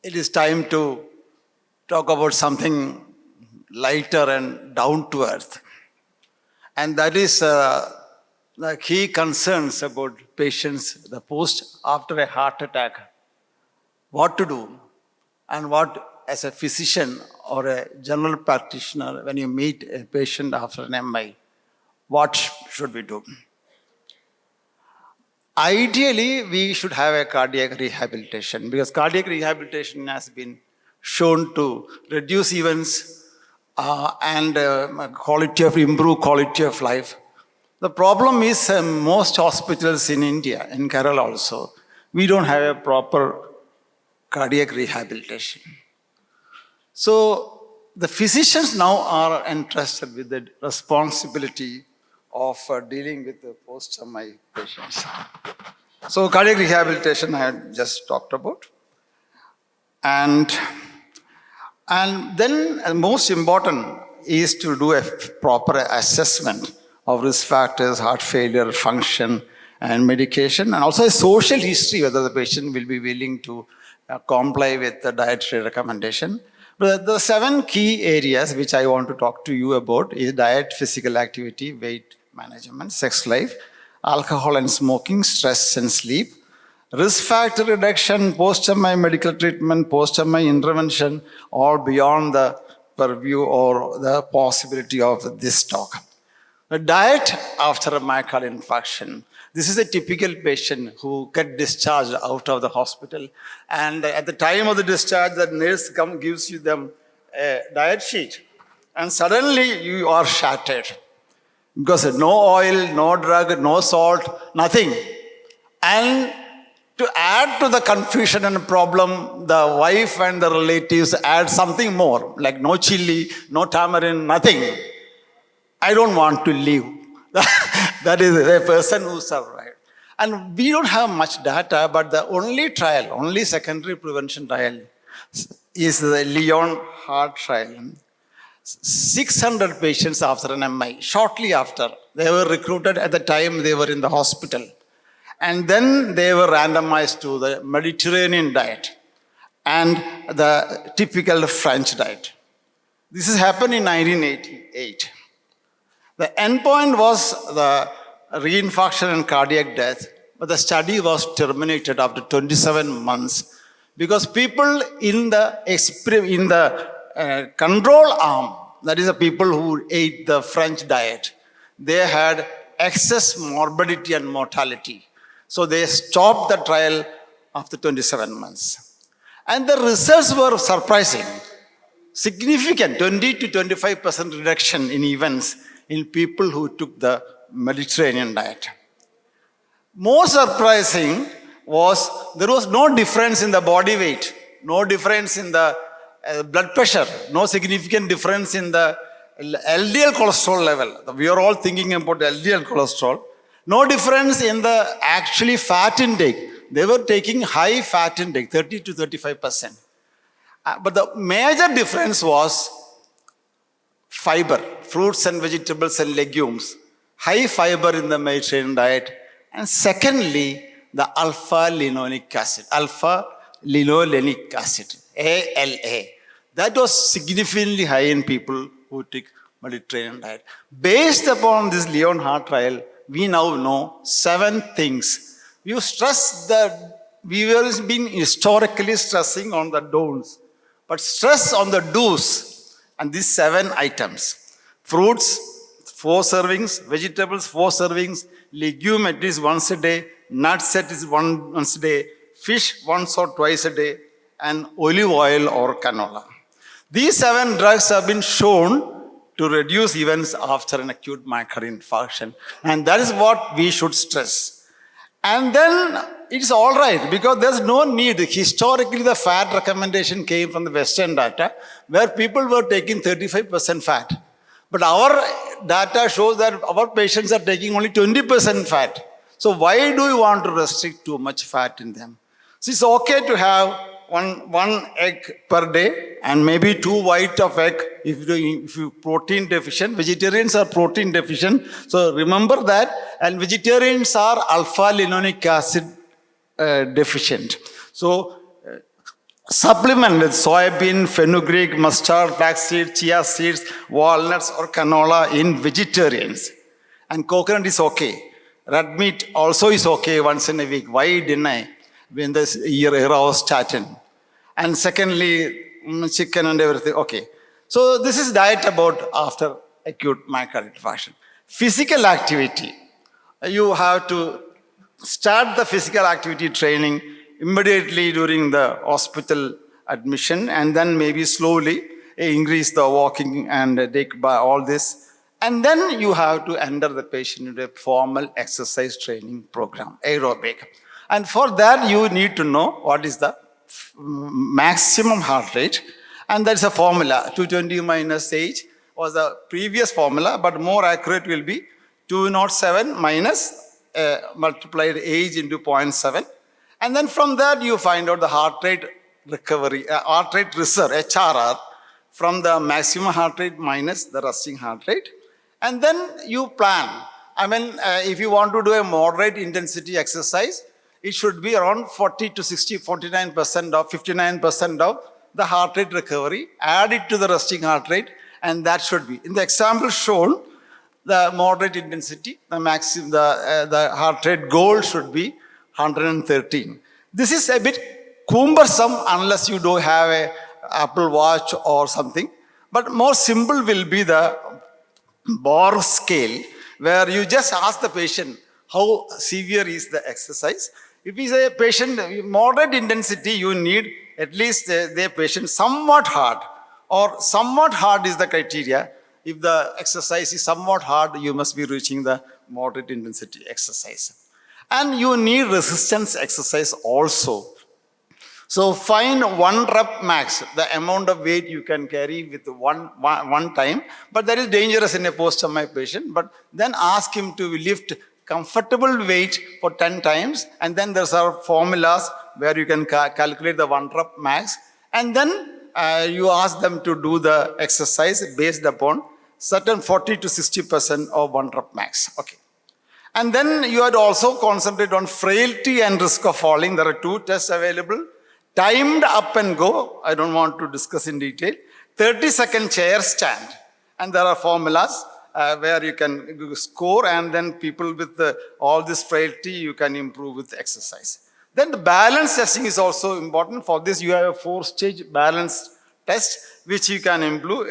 it is time to talk about something lighter and down to earth. And that is the key concerns about patients, the post after a heart attack, what to do, and what as a physician or a general practitioner, when you meet a patient after an MI, what should we do? Ideally, we should have a cardiac rehabilitation because cardiac rehabilitation has been shown to reduce events and improve quality of life. The problem is most hospitals in India, in Kerala also, we don't have a proper cardiac rehabilitation. So the physicians now are entrusted with the responsibility of dealing with the post-MI patients. So cardiac rehabilitation I had just talked about. And then most important is to do a proper assessment of risk factors, heart failure, function, and medication, and also a social history, whether the patient will be willing to comply with the dietary recommendation. But the 7 key areas which I want to talk to you about is diet, physical activity, weight management, sex life, alcohol and smoking, stress and sleep, risk factor reduction, post-MI medical treatment, post-MI intervention, all beyond the purview or the possibility of this talk. The diet after a myocardial infarction. This is a typical patient who gets discharged out of the hospital. And at the time of the discharge, the nurse gives you them a diet sheet. And suddenly you are shattered. Because no oil, no drug, no salt, nothing. And to add to the confusion and problem, the wife and the relatives add something more, like no chili, no tamarind, nothing. I don't want to live. That is a person who survived. And we don't have much data, but the only secondary prevention trial is the Lyon Heart trial. 600 patients after an MI, shortly after. They were recruited at the time they were in the hospital. And then they were randomized to the Mediterranean diet and the typical French diet. This has happened in 1988. The endpoint was the reinfarction and cardiac death, but the study was terminated after 27 months because people in the control arm, that is the people who ate the French diet, they had excess morbidity and mortality. So they stopped the trial after 27 months. And the results were surprising. Significant, 20 to 25% reduction in events in people who took the Mediterranean diet. More surprising was there was no difference in the body weight, no difference in the blood pressure, no significant difference in the LDL cholesterol level. We are all thinking about LDL cholesterol. No difference in the actually fat intake. They were taking high fat intake, 30 to 35%. But the major difference was fiber, fruits and vegetables and legumes. High fiber in the Mediterranean diet. And secondly, the alpha-linolenic acid, ALA. That was significantly high in people who took Mediterranean diet. Based upon this Lyon Heart trial, we now know 7 things. We were been historically stressing on the don'ts, but stress on the do's and these 7 items. Fruits, 4 servings, vegetables, 4 servings, legume at least once a day, nuts at least once a day, fish once or twice a day, and olive oil or canola. These 7 drugs have been shown to reduce events after an acute myocardial infarction. And that is what we should stress. And then it's all right because there's no need. Historically, the fat recommendation came from the Western data where people were taking 35% fat. But our data shows that our patients are taking only 20% fat. So why do you want to restrict too much fat in them? So it's okay to have one egg per day and maybe 2 white of egg if you protein deficient. Vegetarians are protein deficient. So remember that. And vegetarians are alpha-linolenic acid deficient. So Supplement with soybean, fenugreek, mustard, flaxseed, chia seeds, walnuts, or canola in vegetarians. And coconut is okay. Red meat also is okay once in a week. Why deny when this era of statin? And secondly, chicken and everything. Okay. So this is diet about after acute myocardial infarction. Physical activity. You have to start the physical activity training immediately during the hospital admission, and then maybe slowly increase the walking and take by all this. And then you have to enter the patient into a formal exercise training program, aerobic. And for that, you need to know what is the maximum heart rate. And that's a formula. 220 minus age was the previous formula, but more accurate will be 207 minus multiplied age into 0.7. And then from that, you find out the heart rate recovery, heart rate reserve, HRR, from the maximum heart rate minus the resting heart rate. And then you plan. I mean, if you want to do a moderate intensity exercise, it should be around 40 to 60, 49% of 59% of the heart rate recovery. Add it to the resting heart rate, and that should be. In the example shown, the moderate intensity, the maximum, the heart rate goal should be 113. This is a bit cumbersome unless you don't have a Apple Watch or something. But more simple will be the bar scale, where you just ask the patient how severe is the exercise. If it's a patient moderate intensity, you need at least the patient somewhat hard, or somewhat hard is the criteria. If the exercise is somewhat hard, you must be reaching the moderate intensity exercise. And you need resistance exercise also. So find 1 rep max, the amount of weight you can carry with one time. But that is dangerous in a post-MI patient. But then ask him to lift comfortable weight for 10 times. And then there's our formulas where you can calculate the 1 rep max. And then you ask them to do the exercise based upon certain 40 to 60% of 1 rep max. Okay. And then you had also concentrate on frailty and risk of falling. There are 2 tests available. Timed up and go, I don't want to discuss in detail. 30-second chair stand. And there are formulas where you can score, and then people with all this frailty, you can improve with exercise. Then the balance testing is also important. For this, you have a 4-stage balance test, which you can improve,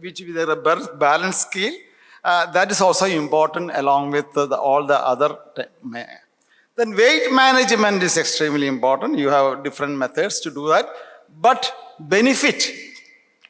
which is a balance scale. That is also important along with all the other. Then weight management is extremely important. You have different methods to do that. But benefit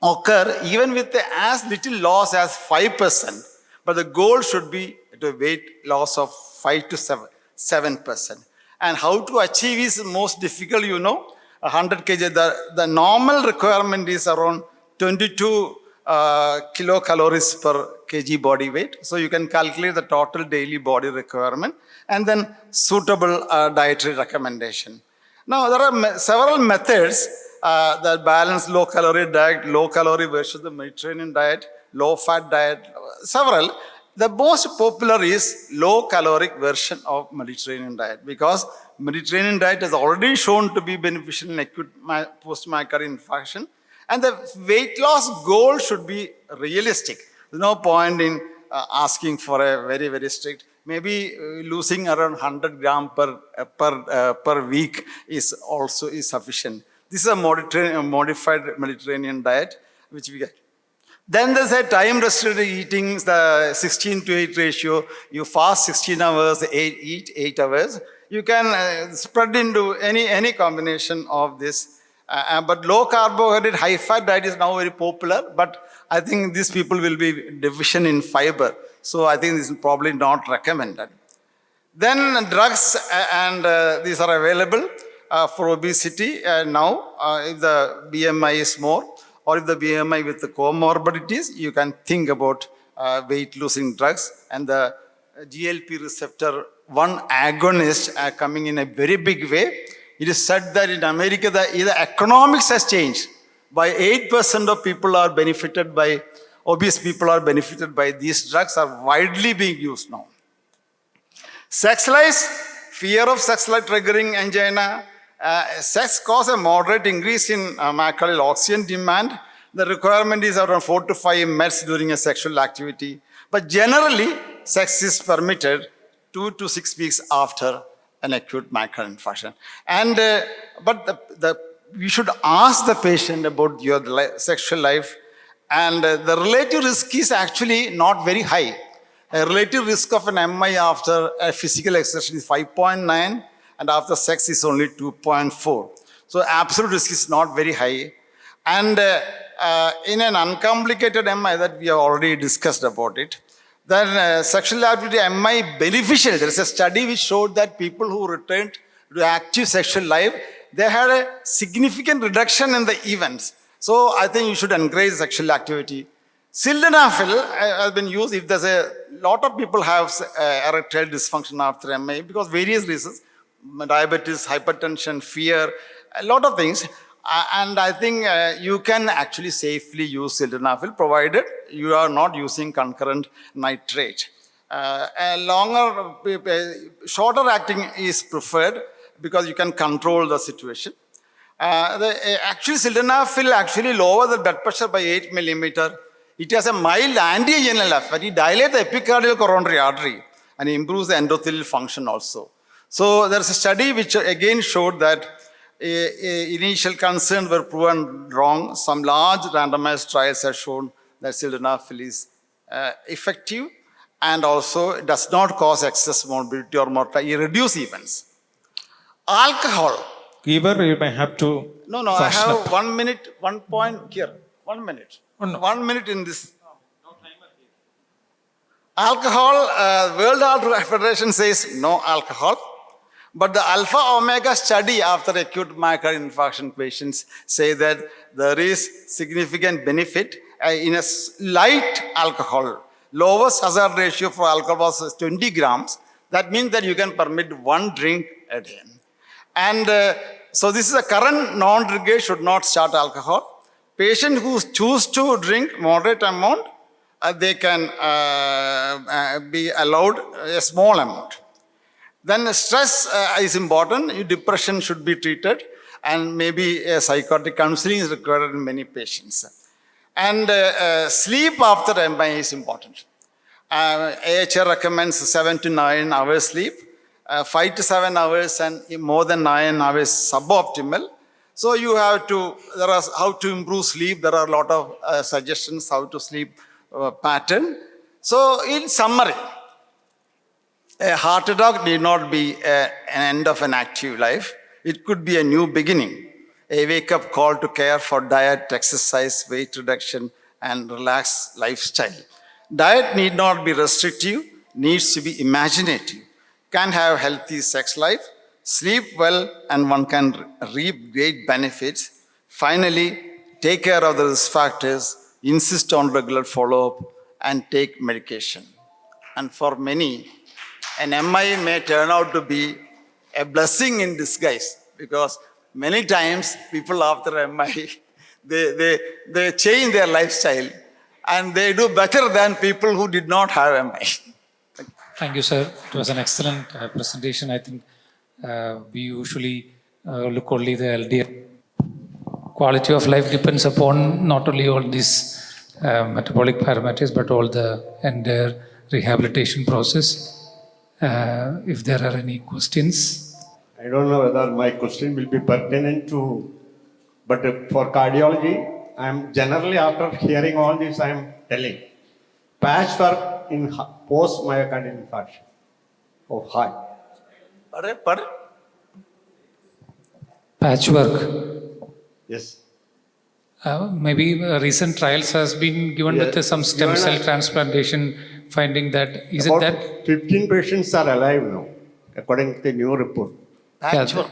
occur even with as little loss as 5%. But the goal should be a weight loss of 5 to 7%. And how to achieve is most difficult, 100 kg. The normal requirement is around 22 kilocalories per kg body weight. So you can calculate the total daily body requirement and then suitable dietary recommendation. Now there are several methods that balance low calorie diet, low calorie versus the Mediterranean diet, low fat diet, several. The most popular is low caloric version of Mediterranean diet, because Mediterranean diet has already shown to be beneficial in acute post-myocardial infarction. And the weight loss goal should be realistic. There's no point in asking for a very, very strict. Maybe losing around 100 grams per week is also sufficient. This is a modified Mediterranean diet, which we get. Then there's a time-restricted eating, the 16 to 8 ratio. You fast 16 hours, eat 8 hours. You can spread into any combination of this. But low carbohydrate, high fat diet is now very popular, but I think these people will be deficient in fiber. So I think this is probably not recommended. Then drugs, and these are available for obesity now. If the BMI is more, or if the BMI with the comorbidities, you can think about weight losing drugs. And the GLP receptor 1 agonists are coming in a very big way. It is said that in America, the economics has changed. By 8% of people are benefited by, obese people are benefited by these drugs, are widely being used now. Sex life, fear of sex life triggering angina, Sex causes a moderate increase in myocardial oxygen demand. The requirement is around 4 to 5 mL during a sexual activity. But generally, sex is permitted 2 to 6 weeks after an acute myocardial infarction. And but you should ask the patient about your sexual life, and the relative risk is actually not very high. A relative risk of an MI after a physical exertion is 5.9, and after sex is only 2.4. So absolute risk is not very high. And in an uncomplicated MI that we have already discussed about it, then sexual activity MI beneficial. There is a study which showed that people who returned to active sexual life, they had a significant reduction in the events. So I think you should encourage sexual activity. Sildenafil has been used if there's a lot of people have erectile dysfunction after MI because various reasons, diabetes, hypertension, fear, a lot of things. And I think you can actually safely use sildenafil provided you are not using concurrent nitrate. Shorter acting is preferred because you can control the situation. Actually, sildenafil actually lowers the blood pressure by 8 millimeter. It has a mild anti-anginal effect. It dilates the epicardial coronary artery and improves the endothelial function also. So there's a study which again showed that initial concerns were proven wrong. Some large randomized trials have shown that sildenafil is effective and also does not cause excess morbidity or mortality. It reduces events. Alcohol. Geevar, you may have to. No, I have 1 minute, 1 point here. 1 minute. 1 minute in this. Alcohol, World Heart Federation says no alcohol. But the alpha omega study after acute myocardial infarction patients say that there is significant benefit in a light alcohol. Lowest hazard ratio for alcohol was 20 grams. That means that you can permit 1 drink a day. And so this is a current non-drinker should not start alcohol. Patient who choose to drink moderate amount, they can be allowed a small amount. Then stress is important. Depression should be treated, and maybe psychotic counseling is required in many patients. And sleep after MI is important. AHR recommends 7 to 9 hours sleep. 5 to 7 hours and more than 9 hours suboptimal. So you have to, there are how to improve sleep. There are a lot of suggestions how to sleep pattern. So in summary, a heart attack need not be an end of an active life. It could be a new beginning, a wake-up call to care for diet, exercise, weight reduction, and relaxed lifestyle. Diet need not be restrictive, needs to be imaginative. Can have healthy sex life, sleep well, and one can reap great benefits. Finally, take care of the risk factors, insist on regular follow-up, and take medication. And for many, an MI may turn out to be a blessing in disguise because many times people after MI, they change their lifestyle and they do better than people who did not have MI. Thank you, sir. It was an excellent presentation. I think we usually look only the LDL. Quality of life depends upon not only all these metabolic parameters, but all the entire rehabilitation process. If there are any questions. I don't know whether my question will be pertinent to, but for cardiology, I am generally after hearing all this, I am telling patchwork in post myocardial infarction of heart. Pardon? Patchwork. Yes. Maybe recent trials has been given with some stem cell transplantation, finding that is About it that 15 patients are alive now, according to the new report. Patchwork.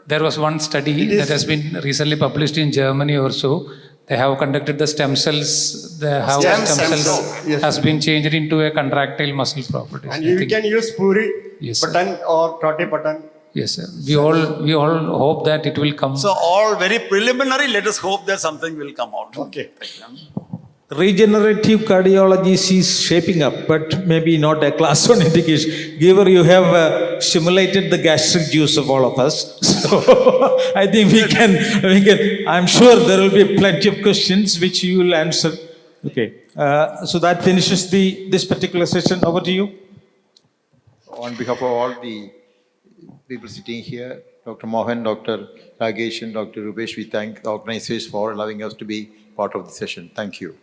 there was one study that has been recently published in Germany or so. They have conducted the stem cells. How Stem stem cells cells. Yes. has been changed into a contractile muscle properties. And I you think- can use puri Yes, sir. button or trotty button. Yes, sir. We all hope that it will come. So all very preliminary, let us hope that something will come out. Okay. Regenerative cardiology is shaping up, but maybe not a class 1 indication. Geevar, you have stimulated the gastric juice of all of us. So I think we can, I'm sure there will be plenty of questions which you will answer. Okay. So that finishes this particular session. Over to you. On behalf of all the people sitting here, Dr. Mohan, Dr. Ragesh, and Dr. Rubesh, we thank the organizers for allowing us to be part of the session. Thank you.